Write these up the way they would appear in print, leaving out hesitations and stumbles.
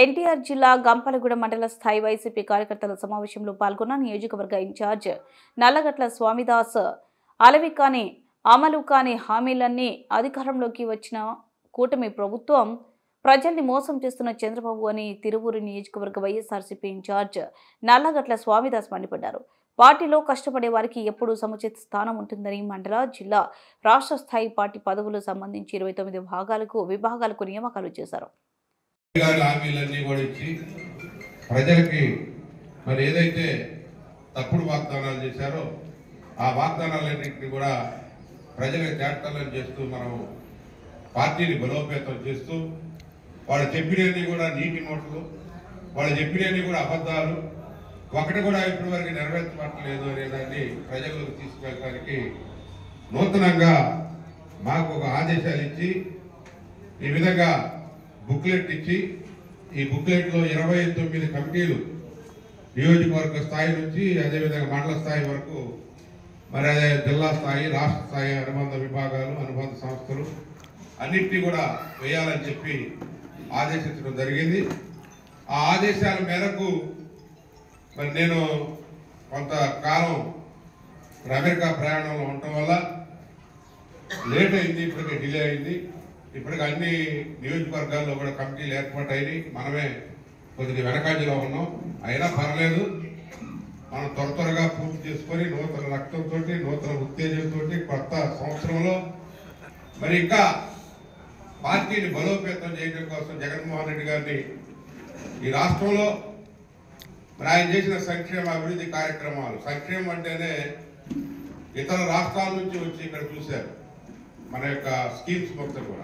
ఎన్టీఆర్ జిల్లా గంపలగూడ మండల స్థాయి వైసీపీ కార్యకర్తల సమావేశంలో పాల్గొన్న నియోజకవర్గ ఇన్ఛార్జ్ నల్లగట్ల స్వామిదాస్ అలవికాని అమలు కాని హామీలన్నీ అధికారంలోకి వచ్చిన కూటమి ప్రభుత్వం ప్రజల్ని మోసం చేస్తున్న చంద్రబాబు అని తిరువూరు నియోజకవర్గ వైఎస్ఆర్సీపీ ఇన్ఛార్జ్ నల్లగట్ల స్వామిదాస్ మండిపడ్డారు. పార్టీలో కష్టపడే వారికి ఎప్పుడూ సముచిత స్థానం ఉంటుందని మండల, జిల్లా, రాష్ట్ర స్థాయి పార్టీ పదవులకు సంబంధించి 29 విభాగాలకు నియామకాలు చేశారు. హామీలన్నీ కూడా ఇచ్చి ప్రజలకి మరి ఏదైతే తప్పుడు వాగ్దానాలు చేశారో ఆ వాగ్దానాలన్నింటినీ కూడా ప్రజలకు చేర్చాలని చేస్తూ మనం పార్టీని బలోపేతం చేస్తూ వాళ్ళు చెప్పినవన్నీ కూడా నీటి నోట్లు, వాళ్ళు చెప్పినవన్నీ కూడా అబద్ధాలు, ఒకటి కూడా ఇప్పటి వరకు నెరవేర్చబట్టలేదు అనేదాన్ని ప్రజలకు తీసుకెళ్ళడానికి నూతనంగా మాకు ఒక ఆదేశాలు ఇచ్చి ఈ విధంగా బుక్లెట్ ఇచ్చి ఈ బుక్లెట్లో 29 కమిటీలు నియోజకవర్గ స్థాయి నుంచి అదేవిధంగా మండల స్థాయి వరకు మరి అదే జిల్లా స్థాయి, రాష్ట్ర స్థాయి అనుబంధ విభాగాలు, అనుబంధ సంస్థలు అన్నింటినీ కూడా వేయాలని చెప్పి ఆదేశించడం జరిగింది. ఆ ఆదేశాల మేరకు మరి నేను కొంతకాలం అమెరికా ప్రయాణంలో ఉండటం వల్ల లేట్ అయింది, ఇప్పటికే డిలే అయింది. ఇప్పటికి అన్ని నియోజకవర్గాల్లో కూడా కమిటీలు ఏర్పాటైనవి. మనమే కొద్దిగా వెనకాజలో ఉన్నాం. అయినా పర్లేదు, మనం త్వరగా పూర్తి చేసుకొని నూతన రక్తంతో, నూతన ఉత్తేజంతో కొత్త సంవత్సరంలో మరి ఇంకా పార్టీని బలోపేతం చేయడం కోసం జగన్మోహన్ రెడ్డి గారిని ఈ రాష్ట్రంలో మరి ఆయన చేసిన సంక్షేమ అభివృద్ధి కార్యక్రమాలు, సంక్షేమం అంటేనే ఇతర రాష్ట్రాల నుంచి వచ్చి ఇక్కడ చూశారు మన యొక్క స్కీమ్స్ మొత్తం కూడా.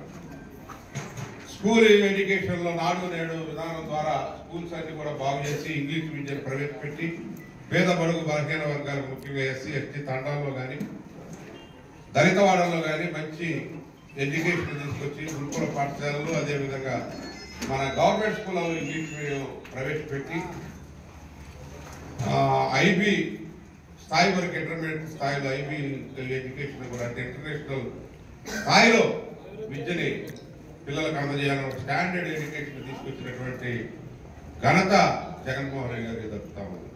స్కూల్ ఎడ్యుకేషన్లో నాడు నేడు విధానం ద్వారా స్కూల్స్ అన్ని కూడా బాగు చేసి ఇంగ్లీష్ విద్యను ప్రవేశపెట్టి పేద బడుగు బలహీన వర్గాలకు, ముఖ్యంగా ఎస్సీ ఎస్టీ తండాల్లో కానీ దళితవాడల్లో కానీ మంచి ఎడ్యుకేషన్ తీసుకొచ్చి గురుకుల పాఠశాలలు, అదేవిధంగా మన గవర్నమెంట్ స్కూళ్ళలో ఇంగ్లీష్ మీడియం ప్రవేశపెట్టి ఐబీ స్థాయి వరకు, ఇంటర్మీడియట్ స్థాయిలో ఐబీ ఎడ్యుకేషన్ కూడా అంటే ఇంటర్నేషనల్ స్థాయిలో విద్యని పిల్లలకు అందజేయాలని ఒక స్టాండర్డ్ ఎడ్యుకేషన్ తీసుకొచ్చినటువంటి ఘనత జగన్మోహన్ రెడ్డి గారికి దక్కుతా ఉంది.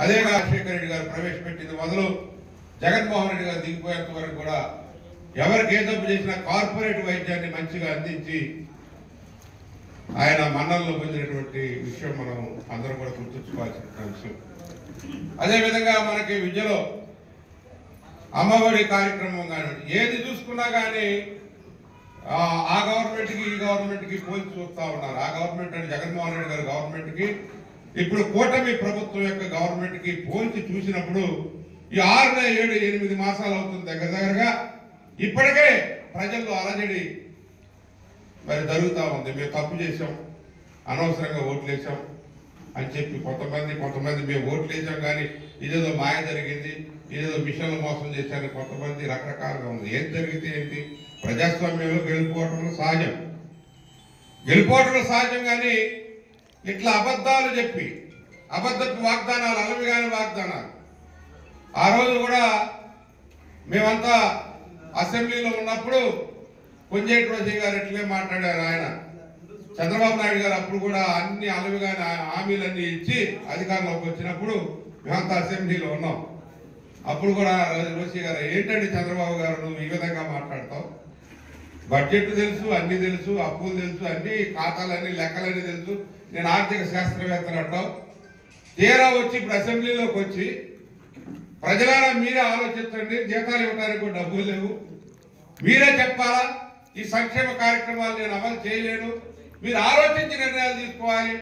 అదే రాజశేఖర రెడ్డి గారు ప్రవేశపెట్టింది మొదలు జగన్మోహన్ రెడ్డి గారు దిగిపోయేంత వరకు కూడా ఎవరికి ఏ తప్పు చేసినా కార్పొరేట్ వైద్యాన్ని మంచిగా అందించి ఆయన మన్నల్లో పొందినటువంటి విషయం మనం అందరం కూడా గుర్తుంచుకోవాల్సిన విషయం. అదేవిధంగా మనకి విద్యలో అమ్మఒడి కార్యక్రమం కానీ ఏది చూసుకున్నా కానీ ఆ గవర్నమెంట్కి ఈ గవర్నమెంట్కి పోల్చి చూస్తూ ఉన్నారు. ఆ గవర్నమెంట్ అంటే జగన్మోహన్ రెడ్డి గారి గవర్నమెంట్కి ఇప్పుడు కూటమి ప్రభుత్వం యొక్క గవర్నమెంట్కి పోల్చి చూసినప్పుడు ఈ 6, 7, 8 మాసాలు అవుతుంది దగ్గరగా. ఇప్పటికే ప్రజల్లో అలజడి మరి జరుగుతూ ఉంది. మేము తప్పు చేసాం, అనవసరంగా ఓట్లు వేసాం అని చెప్పి కొంతమంది మేము ఓట్లు వేసాం కానీ ఇదేదో మాయ జరిగింది, ఇదేదో మిషన్లు మోసం చేశారని కొంతమంది రకరకాలుగా ఉంది. ఏం జరిగితే ఏంటి, ప్రజాస్వామ్యంలో గెలుపుకోవటంలో సహజం కానీ ఇట్లా అబద్ధాలు చెప్పి అబద్ధపు వాగ్దానాలు, అలవిగాని వాగ్దానాలు. ఆ రోజు కూడా మేమంతా అసెంబ్లీలో ఉన్నప్పుడు కొంజేటి రోజు గారు ఎట్లే మాట్లాడారు. ఆయన చంద్రబాబు నాయుడు గారు అప్పుడు కూడా అన్ని అలవిగాని హామీలన్నీ ఇచ్చి అధికారంలోకి వచ్చినప్పుడు మేమంతా అసెంబ్లీలో ఉన్నాం. అప్పుడు కూడా రోషి గారు, ఏంటండి చంద్రబాబు గారు నువ్వు ఈ విధంగా మాట్లాడతావు, బడ్జెట్ తెలుసు, అన్ని తెలుసు, అప్పులు తెలుసు, అన్ని ఖాతాలన్నీ లెక్కలన్నీ తెలుసు, నేను ఆర్థిక శాస్త్రవేత్తలు అంటావు, తీరా వచ్చి ఇప్పుడు అసెంబ్లీలోకి వచ్చి ప్రజలారా మీరే ఆలోచించండి, జీతాలు ఇవ్వడానికి కూడా డబ్బులు లేవు, మీరే చెప్పాలా ఈ సంక్షేమ కార్యక్రమాలు నేను అమలు చేయలేను, మీరు ఆలోచించి నిర్ణయాలు తీసుకోవాలి.